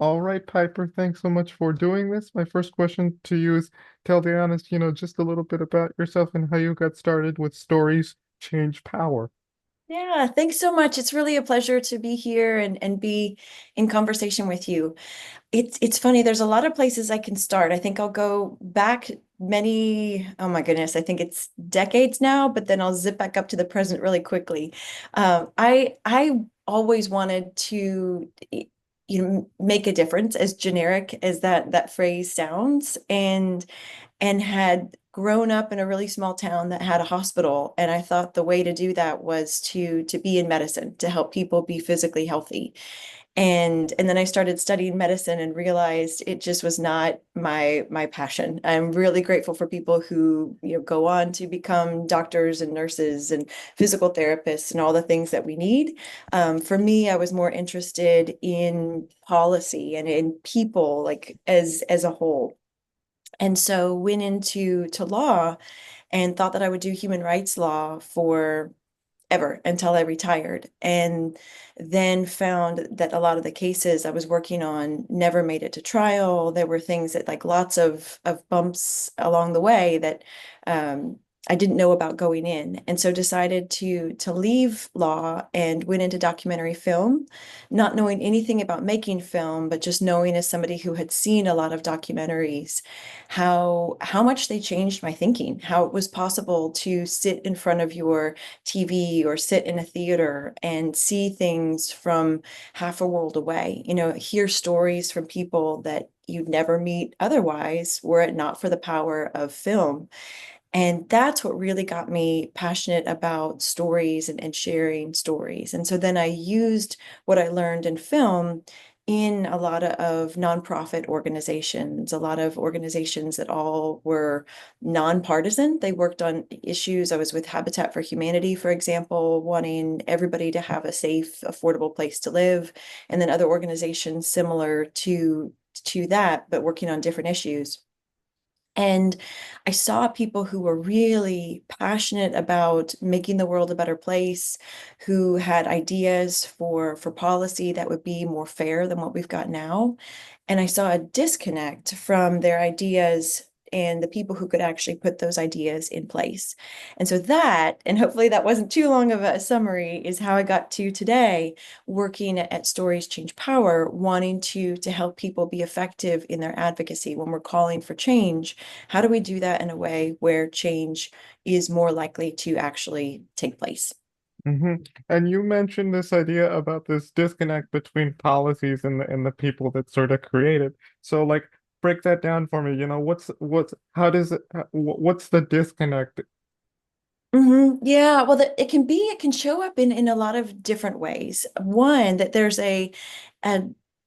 All right, Piper, thanks so much for doing this. My first question to you is tell the honest, just a little bit about yourself and how you got started with Stories Change Power. Yeah, thanks so much. It's really a pleasure to be here and be in conversation with you. It's funny, there's a lot of places I can start. I think I'll go back oh my goodness, I think it's decades now, but then I'll zip back up to the present really quickly. I always wanted to make a difference, as generic as that phrase sounds, and had grown up in a really small town that had a hospital. And I thought the way to do that was to be in medicine, to help people be physically healthy. And then I started studying medicine and realized it just was not my passion. I'm really grateful for people who, go on to become doctors and nurses and physical therapists and all the things that we need. For me, I was more interested in policy and in people, like as a whole. And so went into law and thought that I would do human rights law for ever until I retired. And then found that a lot of the cases I was working on never made it to trial. There were things that, like, lots of bumps along the way that I didn't know about going in. And so decided to leave law and went into documentary film, not knowing anything about making film, but just knowing, as somebody who had seen a lot of documentaries, how much they changed my thinking, how it was possible to sit in front of your TV or sit in a theater and see things from half a world away, hear stories from people that you'd never meet otherwise were it not for the power of film. And that's what really got me passionate about stories and sharing stories. And so then I used what I learned in film in a lot of nonprofit organizations, a lot of organizations that all were nonpartisan. They worked on issues. I was with Habitat for Humanity, for example, wanting everybody to have a safe, affordable place to live, and then other organizations similar to that, but working on different issues. And I saw people who were really passionate about making the world a better place, who had ideas for policy that would be more fair than what we've got now. And I saw a disconnect from their ideas and the people who could actually put those ideas in place. And so that, and hopefully that wasn't too long of a summary, is how I got to today, working at Stories Change Power, wanting to help people be effective in their advocacy when we're calling for change. How do we do that in a way where change is more likely to actually take place? hmm And you mentioned this idea about this disconnect between policies and the people that sort of create it. So, like, break that down for me. What's how does it what's the disconnect? Yeah, well, it can show up in a lot of different ways. One, that there's a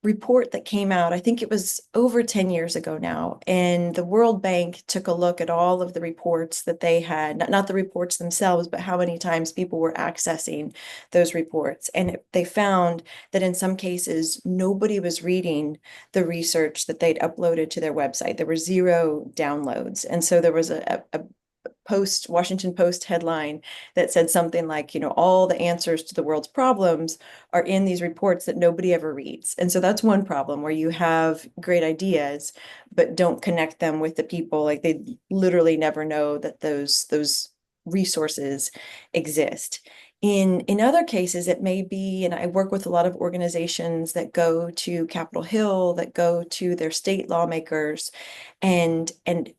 report that came out, I think it was over 10 years ago now, and the World Bank took a look at all of the reports that they had, not the reports themselves, but how many times people were accessing those reports. And they found that in some cases, nobody was reading the research that they'd uploaded to their website. There were zero downloads. And so there was a Washington Post headline that said something like, all the answers to the world's problems are in these reports that nobody ever reads. And so that's one problem, where you have great ideas, but don't connect them with the people. Like, they literally never know that those resources exist. In other cases, it may be, and I work with a lot of organizations that go to Capitol Hill, that go to their state lawmakers and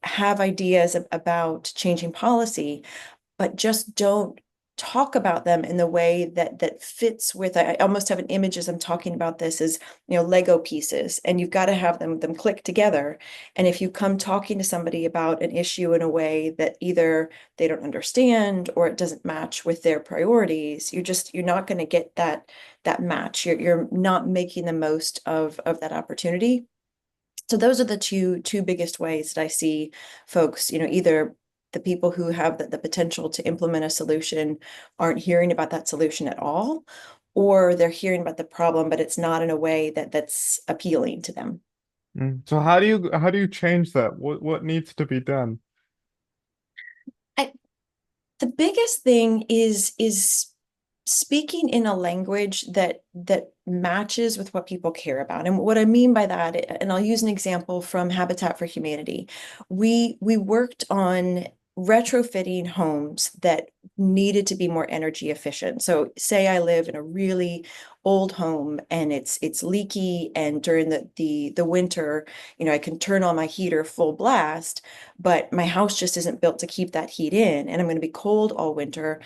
have ideas about changing policy, but just don't talk about them in the way that fits with. I almost have an image as I'm talking about this as, Lego pieces, and you've got to have them click together. And if you come talking to somebody about an issue in a way that either they don't understand or it doesn't match with their priorities, you're not going to get that match. You're not making the most of that opportunity. So those are the two biggest ways that I see folks, either the people who have the potential to implement a solution aren't hearing about that solution at all, or they're hearing about the problem, but it's not in a way that's appealing to them. So how do you change that? What needs to be done? I, the biggest thing is speaking in a language that matches with what people care about. And what I mean by that, and I'll use an example from Habitat for Humanity. We worked on retrofitting homes that needed to be more energy efficient. So say I live in a really old home and it's leaky, and during the winter, I can turn on my heater full blast, but my house just isn't built to keep that heat in, and I'm going to be cold all winter,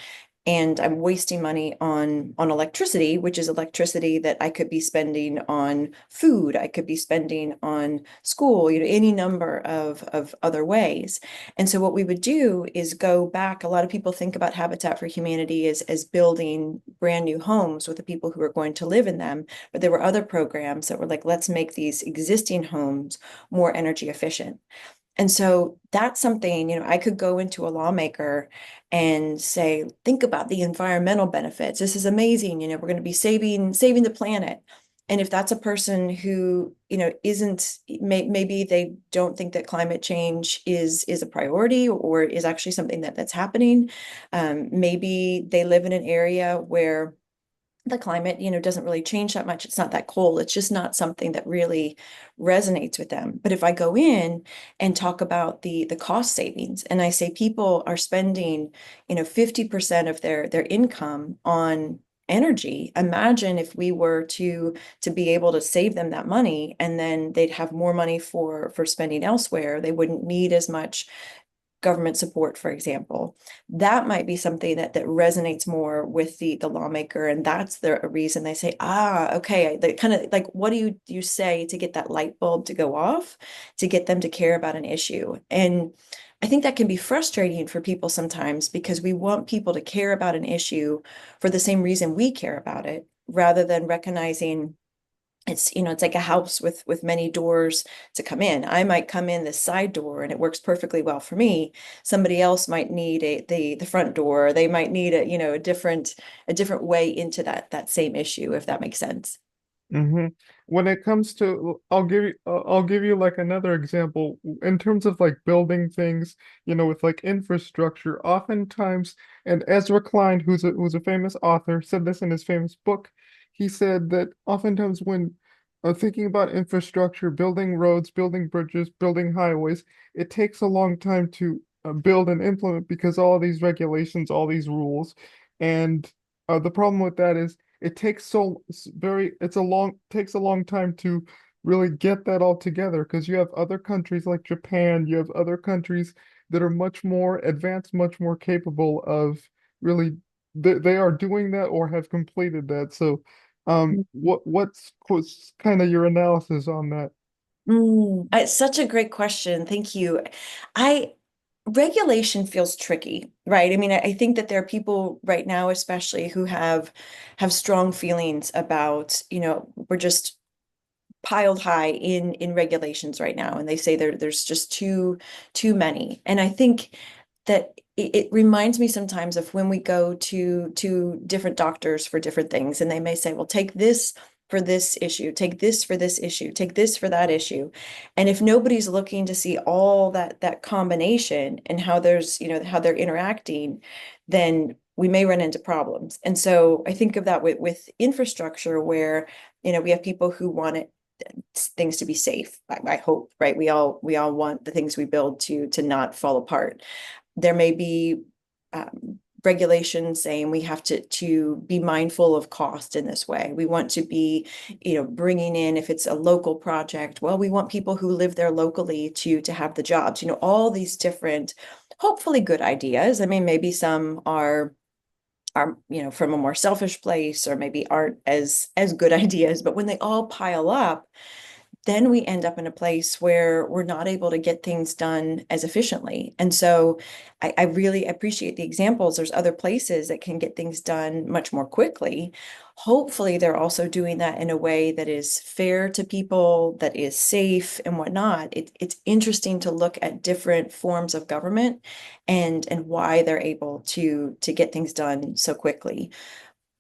and I'm wasting money on electricity, which is electricity that I could be spending on food, I could be spending on school, any number of other ways. And so what we would do is go back. A lot of people think about Habitat for Humanity as building brand new homes with the people who are going to live in them, but there were other programs that were like, let's make these existing homes more energy efficient. And so that's something, I could go into a lawmaker and say, think about the environmental benefits. This is amazing. We're going to be saving the planet. And if that's a person who, isn't, maybe they don't think that climate change is a priority or is actually something that's happening. Maybe they live in an area where the climate, doesn't really change that much. It's not that cold. It's just not something that really resonates with them. But if I go in and talk about the cost savings, and I say people are spending, 50% of their income on energy. Imagine if we were to be able to save them that money, and then they'd have more money for spending elsewhere. They wouldn't need as much government support, for example. That might be something that resonates more with the lawmaker, and that's the reason they say, okay, they kind of like, what do you say to get that light bulb to go off, to get them to care about an issue? And I think that can be frustrating for people sometimes because we want people to care about an issue for the same reason we care about it, rather than recognizing it's like a house with many doors to come in. I might come in this side door and it works perfectly well for me. Somebody else might need the front door. They might need a different way into that same issue, if that makes sense. Hmm. When it comes to, I'll give you like another example in terms of like building things, with like infrastructure. Oftentimes, and Ezra Klein, who's a famous author, said this in his famous book. He said that oftentimes when thinking about infrastructure, building roads, building bridges, building highways, it takes a long time to build and implement because all these regulations, all these rules, and the problem with that is it takes so s- very it's a long takes a long time to really get that all together because you have other countries like Japan, you have other countries that are much more advanced, much more capable of really they are doing that or have completed that. So what's kind of your analysis on that? It's such a great question. Thank you. I Regulation feels tricky, right? I mean, I think that there are people right now, especially who have strong feelings about, we're just piled high in regulations right now, and they say there's just too many. And I think that it reminds me sometimes of when we go to different doctors for different things, and they may say, well, take this for this issue, take this for this issue, take this for that issue. And if nobody's looking to see all that combination and how how they're interacting, then we may run into problems. And so I think of that with infrastructure where we have people who want it things to be safe. I hope, right? We all want the things we build to not fall apart. There may be regulations saying we have to be mindful of cost in this way. We want to be, bringing in, if it's a local project, well, we want people who live there locally to have the jobs. All these different, hopefully good ideas. I mean, maybe some are from a more selfish place, or maybe aren't as good ideas, but when they all pile up, then we end up in a place where we're not able to get things done as efficiently. And so I really appreciate the examples. There's other places that can get things done much more quickly. Hopefully, they're also doing that in a way that is fair to people, that is safe and whatnot. It's interesting to look at different forms of government and why they're able to get things done so quickly.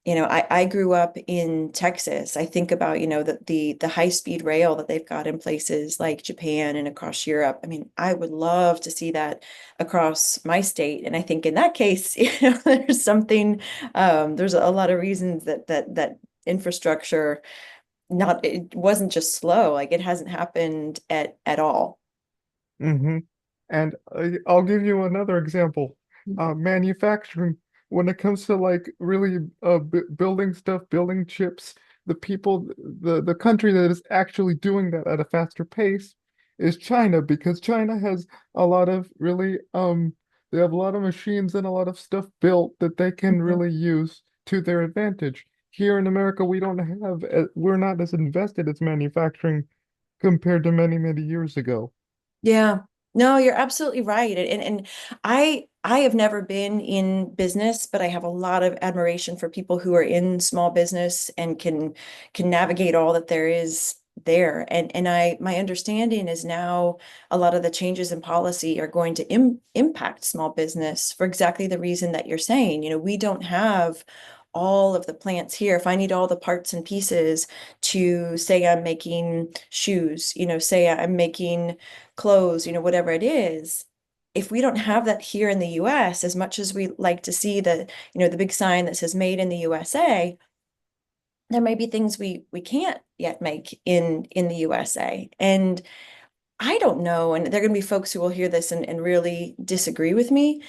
I grew up in Texas. I think about, the high-speed rail that they've got in places like Japan and across Europe. I mean, I would love to see that across my state. And I think in that case, there's something, there's a lot of reasons that infrastructure it wasn't just slow, like it hasn't happened at all. Hmm. And I'll give you another example. Manufacturing, when it comes to like really b building stuff, building chips, the people, the country that is actually doing that at a faster pace is China, because China has a lot of really they have a lot of machines and a lot of stuff built that they can Mhm. really use to their advantage. Here in America, we don't have, we're not as invested as manufacturing compared to many, many years ago. Yeah. No, you're absolutely right. And I have never been in business, but I have a lot of admiration for people who are in small business and can navigate all that there is there. And my understanding is now a lot of the changes in policy are going to impact small business for exactly the reason that you're saying. We don't have all of the plants here. If I need all the parts and pieces to say I'm making shoes, say I'm making clothes, whatever it is, if we don't have that here in the US, as much as we like to see the big sign that says made in the USA, there may be things we can't yet make in the USA. And I don't know, and there are going to be folks who will hear this and really disagree with me.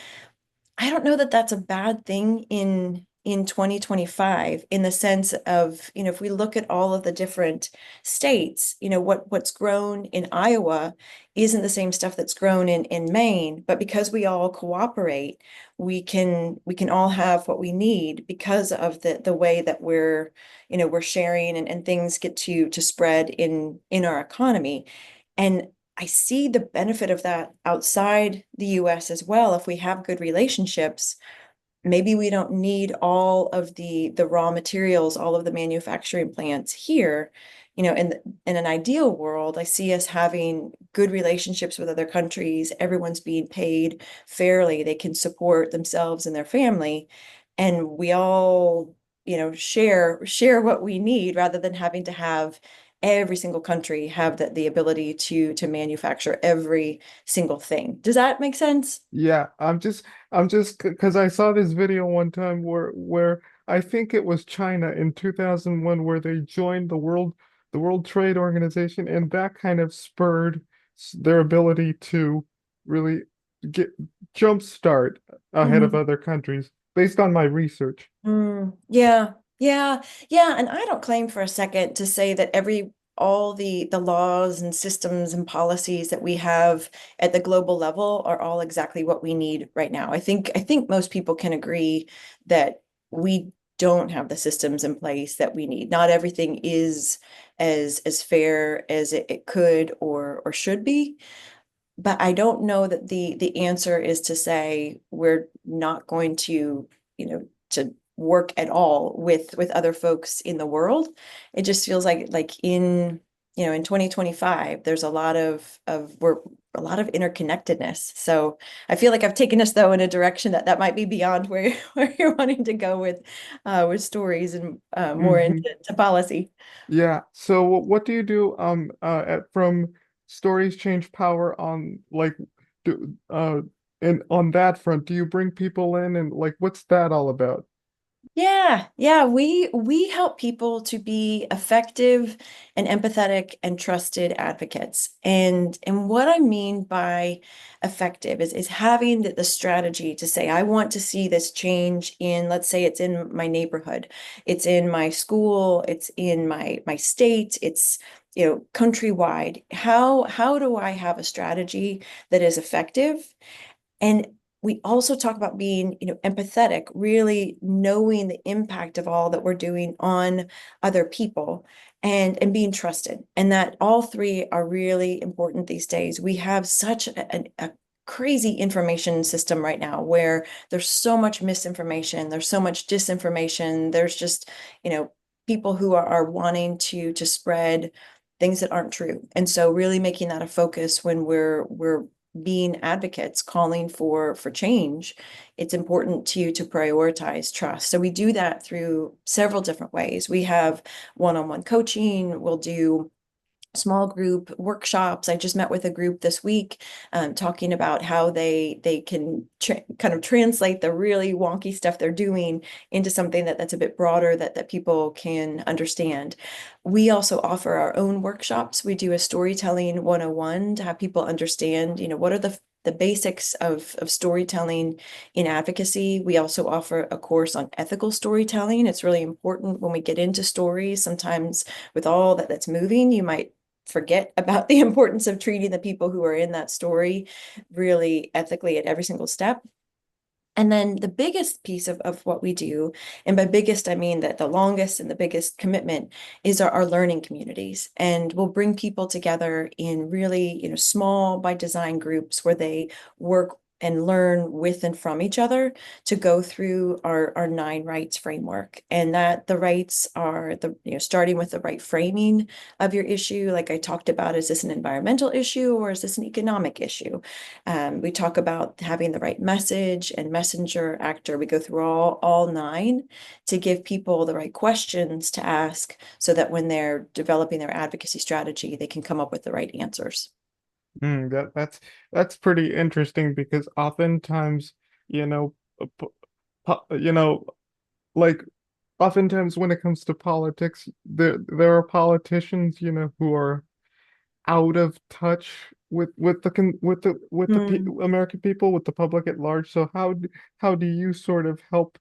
I don't know that that's a bad thing in 2025 in the sense of, if we look at all of the different states, what's grown in Iowa isn't the same stuff that's grown in Maine, but because we all cooperate, we can all have what we need because of the way that we're sharing and things get to spread in our economy. And I see the benefit of that outside the US as well. If we have good relationships, maybe we don't need all of the raw materials, all of the manufacturing plants here. In an ideal world, I see us having good relationships with other countries. Everyone's being paid fairly. They can support themselves and their family, and we all, share what we need rather than having to have every single country have the ability to manufacture every single thing. Does that make sense? Yeah, I'm just because I saw this video one time where I think it was China in 2001 where they joined the World Trade Organization, and that kind of spurred their ability to really get jumpstart ahead of other countries based on my research. Yeah, yeah, yeah. And I don't claim for a second to say that all the laws and systems and policies that we have at the global level are all exactly what we need right now. I think most people can agree that we don't have the systems in place that we need. Not everything is as fair as it could or should be. But I don't know that the answer is to say we're not going to work at all with other folks in the world. It just feels like in 2025, there's a lot of interconnectedness. So I feel like I've taken us though in a direction that might be beyond where where you're wanting to go with stories and more Hmm. into to policy. Yeah. So what do you do from Stories Change Power on like do and on that front, do you bring people in and like what's that all about? Yeah, yeah, we help people to be effective and empathetic and trusted advocates. And what I mean by effective is having the strategy to say, I want to see this change in, let's say it's in my neighborhood, it's in my school, it's in my state, it's countrywide. How do I have a strategy that is effective? And we also talk about being, empathetic, really knowing the impact of all that we're doing on other people and being trusted. And that all three are really important these days. We have such a crazy information system right now where there's so much misinformation, there's so much disinformation, there's just, people who are wanting to spread things that aren't true. And so really making that a focus when we're being advocates, calling for change, it's important to prioritize trust. So we do that through several different ways. We have one-on-one coaching. We'll do small group workshops. I just met with a group this week, talking about how they can kind of translate the really wonky stuff they're doing into something that's a bit broader that people can understand. We also offer our own workshops. We do a storytelling 101 to have people understand, what are the basics of storytelling in advocacy. We also offer a course on ethical storytelling. It's really important when we get into stories. Sometimes with all that's moving, you might forget about the importance of treating the people who are in that story really ethically at every single step. And then the biggest piece of what we do, and by biggest, I mean that the longest and the biggest commitment is our learning communities. And we'll bring people together in really, small by design groups where they work and learn with and from each other to go through our 9 rights framework. And that the rights are starting with the right framing of your issue. Like I talked about, is this an environmental issue or is this an economic issue? We talk about having the right message and messenger actor. We go through all 9 to give people the right questions to ask so that when they're developing their advocacy strategy, they can come up with the right answers. That's pretty interesting because oftentimes, you know, p- you know, like oftentimes when it comes to politics, there are politicians, who are out of touch with the Mm. American people, with the public at large. So how do you sort of help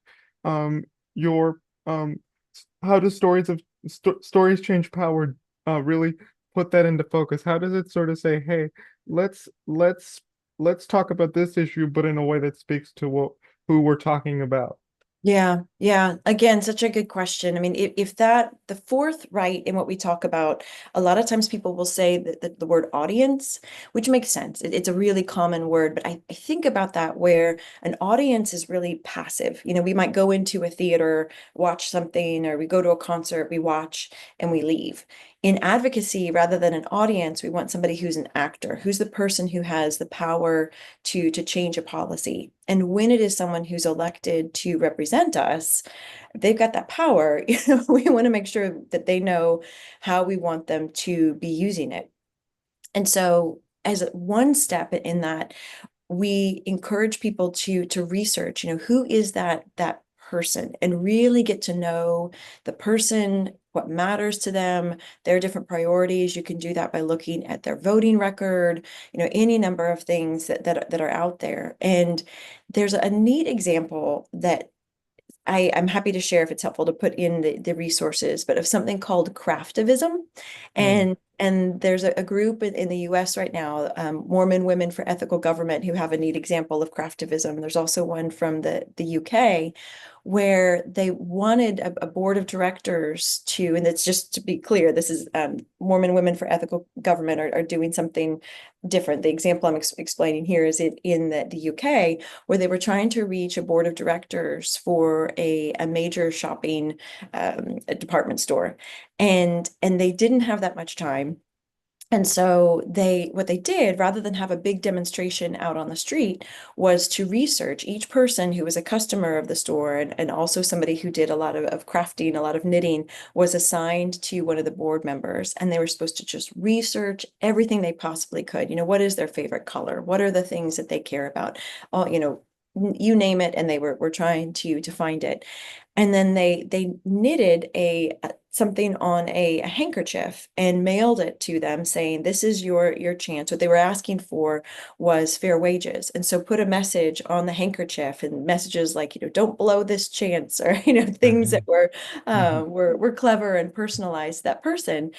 your how do stories change power really put that into focus? How does it sort of say, hey, let's let's let's talk about this issue, but in a way that speaks to what who we're talking about? Yeah, yeah. Again, such a good question. I mean, if that the fourth right in what we talk about, a lot of times people will say that the word audience, which makes sense. It's a really common word, but I think about that where an audience is really passive. We might go into a theater, watch something, or we go to a concert, we watch and we leave. In advocacy, rather than an audience, we want somebody who's an actor, who's the person who has the power to change a policy. And when it is someone who's elected to represent us, they've got that power. We want to make sure that they know how we want them to be using it. And so, as one step in that, we encourage people to research, who is that person and really get to know the person, what matters to them, their different priorities. You can do that by looking at their voting record, any number of things that are out there. And there's a neat example that I'm happy to share if it's helpful to put in the resources, but of something called craftivism. Hmm. And there's a group in the US right now, Mormon Women for Ethical Government, who have a neat example of craftivism. There's also one from the UK where they wanted a board of directors to, and it's just to be clear, this is Mormon Women for Ethical Government are doing something different. The example I'm explaining here is in the UK, where they were trying to reach a board of directors for a major shopping a department store. And they didn't have that much time. And so what they did, rather than have a big demonstration out on the street, was to research each person who was a customer of the store and also somebody who did a lot of crafting, a lot of knitting, was assigned to one of the board members. And they were supposed to just research everything they possibly could. What is their favorite color? What are the things that they care about? All, you name it, and they were trying to find it. And then they knitted something on a handkerchief and mailed it to them saying, this is your chance. What they were asking for was fair wages. And so put a message on the handkerchief and messages like, don't blow this chance, or, things that Hmm. were Hmm. were clever and personalized to that person.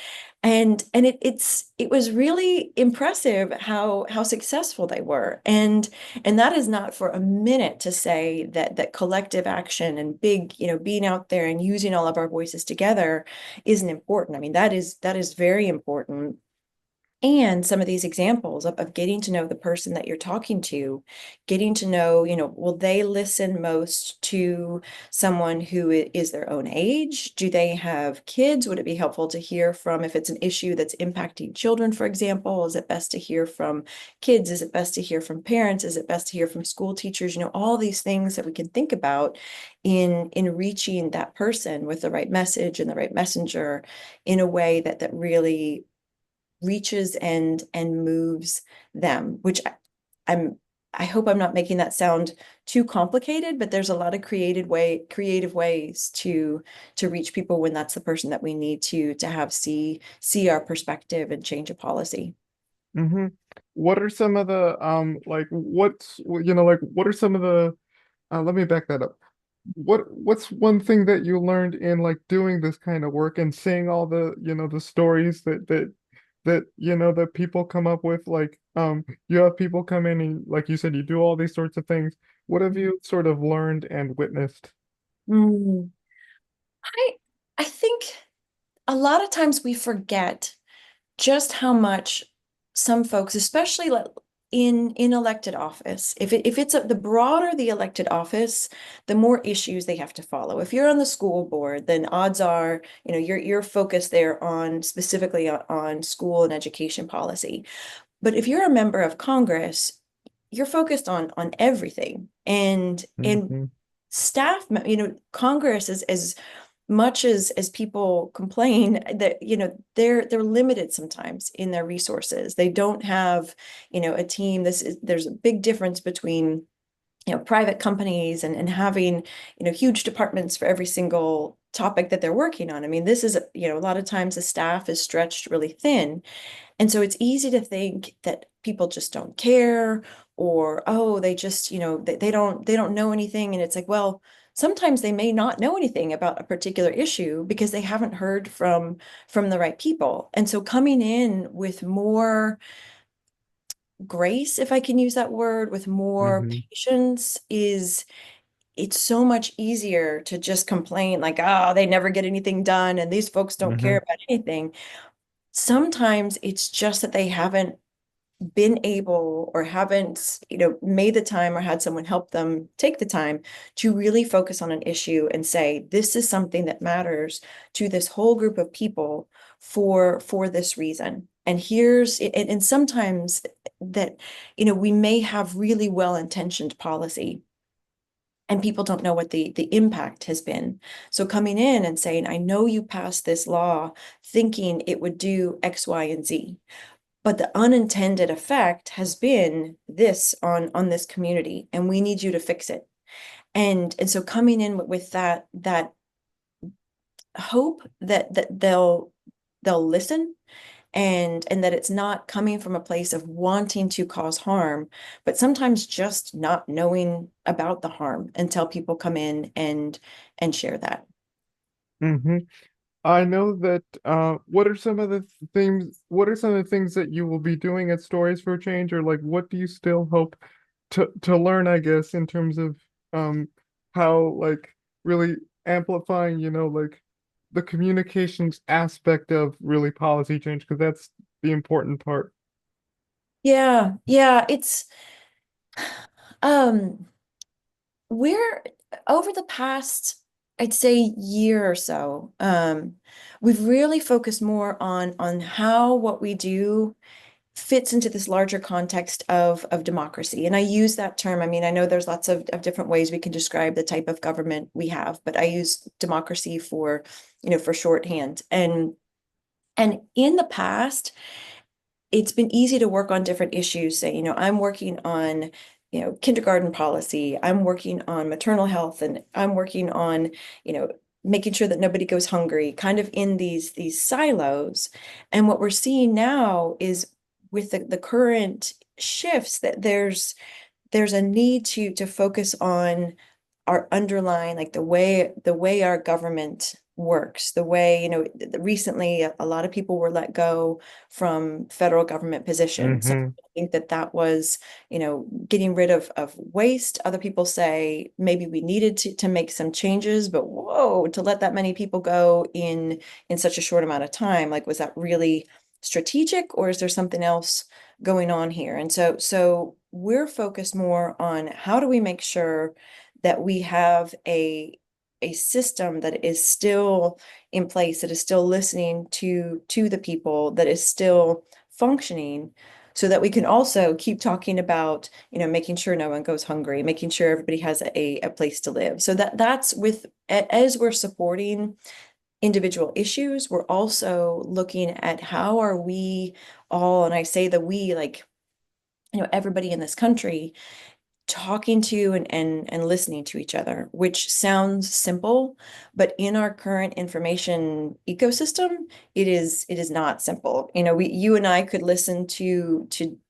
And it was really impressive how successful they were. And that is not for a minute to say that collective action and big, being out there and using all of our voices together isn't important. I mean, that is very important. And some of these examples of getting to know the person that you're talking to, getting to know, will they listen most to someone who is their own age? Do they have kids? Would it be helpful to hear from, if it's an issue that's impacting children, for example? Is it best to hear from kids? Is it best to hear from parents? Is it best to hear from school teachers? All these things that we can think about in reaching that person with the right message and the right messenger in a way that really reaches and moves them, which I'm I hope I'm not making that sound too complicated, but there's a lot of creative ways to reach people when that's the person that we need to have see our perspective and change a policy. Mm-hmm. What are some of the like what's like what are some of the let me back that up. What's one thing that you learned in like doing this kind of work and seeing all the the stories that that people come up with, like you have people come in and like you said you do all these sorts of things. What have you sort of learned and witnessed? Mm. I I think a lot of times we forget just how much some folks, especially like in elected office, if it's the broader the elected office, the more issues they have to follow. If you're on the school board, then odds are, you're focused there on specifically on school and education policy. But if you're a member of Congress, you're focused on everything. And Hmm. staff, Congress is as much as people complain that they're limited sometimes in their resources. They don't have a team. There's a big difference between private companies and having huge departments for every single topic that they're working on. I mean, this is a lot of times the staff is stretched really thin, and so it's easy to think that people just don't care, or, oh, they just, they don't know anything. And it's like, well, sometimes they may not know anything about a particular issue because they haven't heard from the right people. And so coming in with more grace, if I can use that word, with more Hmm. patience, it's so much easier to just complain like, oh, they never get anything done and these folks don't care Hmm. about anything. Sometimes it's just that they haven't been able, or haven't, made the time or had someone help them take the time to really focus on an issue and say, this is something that matters to this whole group of people for this reason. And and sometimes that, we may have really well-intentioned policy and people don't know what the impact has been. So coming in and saying, I know you passed this law thinking it would do X, Y, and Z, but the unintended effect has been this on this community, and we need you to fix it. And so coming in with that hope that they'll listen, and that it's not coming from a place of wanting to cause harm, but sometimes just not knowing about the harm until people come in and share that. Hmm. I know that what are some of the what are some of the things that you will be doing at Stories for Change, or like what do you still hope to learn, I guess, in terms of um how like really amplifying, like the communications aspect of really policy change, because that's the important part. Yeah, it's um we're over the past, I'd say, year or so, we've really focused more on how what we do fits into this larger context of democracy. And I use that term. I mean, I know there's lots of different ways we can describe the type of government we have, but I use democracy for shorthand. And in the past, it's been easy to work on different issues. Say, I'm working on, kindergarten policy, I'm working on maternal health, and I'm working on, making sure that nobody goes hungry, kind of in these silos. And what we're seeing now is, with the current shifts, that there's a need to focus on our underlying, like the way our government works, the way, recently a lot of people were let go from federal government positions. Some Hmm. people think that was, getting rid of waste. Other people say maybe we needed to make some changes, but whoa, to let that many people go in such a short amount of time, like, was that really strategic, or is there something else going on here? And so we're focused more on how do we make sure that we have a system that is still in place, that is still listening to the people, that is still functioning, so that we can also keep talking about, making sure no one goes hungry, making sure everybody has a place to live. So that's with, as we're supporting individual issues, we're also looking at how are we all, and I say the we, like, everybody in this country, talking to and listening to each other, which sounds simple, but in our current information ecosystem, it is not simple. You and I could listen to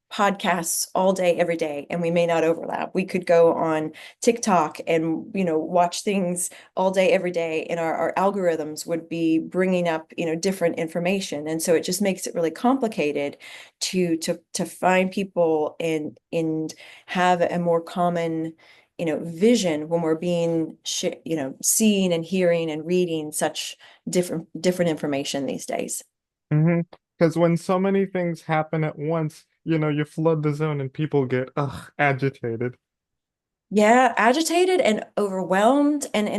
podcasts all day, every day, and we may not overlap. We could go on TikTok and, watch things all day, every day, and our algorithms would be bringing up, different information. And so it just makes it really complicated to find people and have a more common, vision when we're being, seeing and hearing and reading such different information these days. Mm-hmm. Because when so many things happen at once, you flood the zone and people get agitated. Yeah, agitated and overwhelmed. And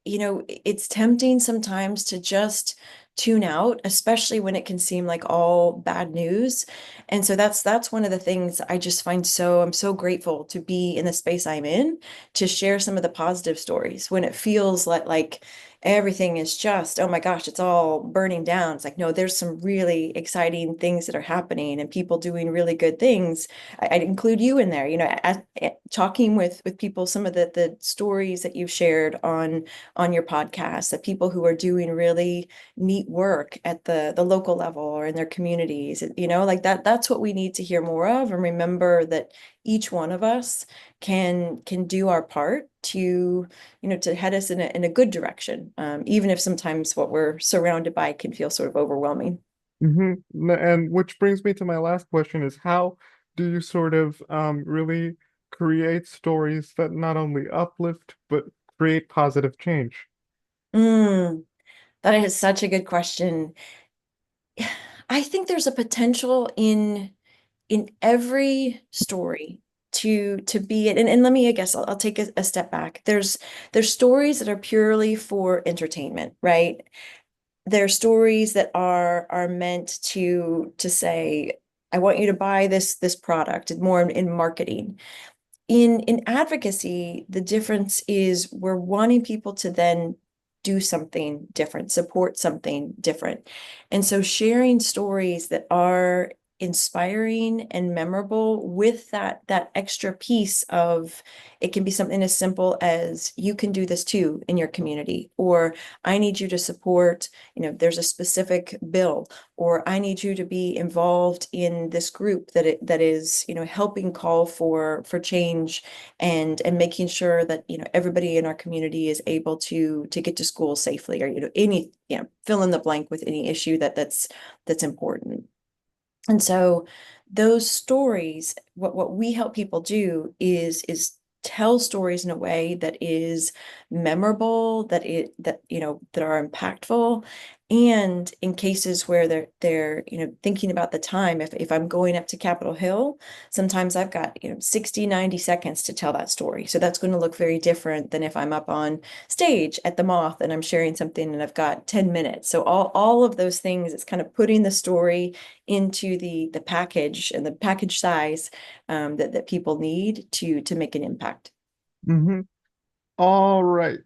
it's tempting sometimes to just tune out, especially when it can seem like all bad news. And so that's one of the things I just find, I'm so grateful to be in the space I'm in, to share some of the positive stories when it feels like everything is just, oh my gosh, it's all burning down. It's like, no, there's some really exciting things that are happening and people doing really good things. I'd include you in there, talking with people, some of the stories that you've shared on your podcast, the people who are doing really neat work at the local level or in their communities, like that's what we need to hear more of. And remember that each one of us can do our part to head us in a good direction, even if sometimes what we're surrounded by can feel sort of overwhelming. And which brings me to my last question is how do you sort of really create stories that not only uplift but create positive change? Mm, that is such a good question. I think there's a potential in every story to be it. And let me, I guess I'll take a step back. There's stories that are purely for entertainment, right? There are stories that are meant to say, I want you to buy this product, more in marketing. In advocacy, the difference is we're wanting people to then do something different, support something different. And so sharing stories that are inspiring and memorable with that extra piece of, it can be something as simple as, you can do this too in your community, or I need you to support, there's a specific bill, or I need you to be involved in this group that is, helping call for change, and making sure that, everybody in our community is able to get to school safely, or, any, fill in the blank with any issue that's important. And so those stories, what we help people do is tell stories in a way that is memorable, that are impactful. And in cases where they're thinking about the time, if I'm going up to Capitol Hill, sometimes I've got 60, 90 seconds to tell that story. So that's going to look very different than if I'm up on stage at the Moth and I'm sharing something and I've got 10 minutes. So all of those things, it's kind of putting the story into the package and the package size, that people need to make an impact. Hmm. All right.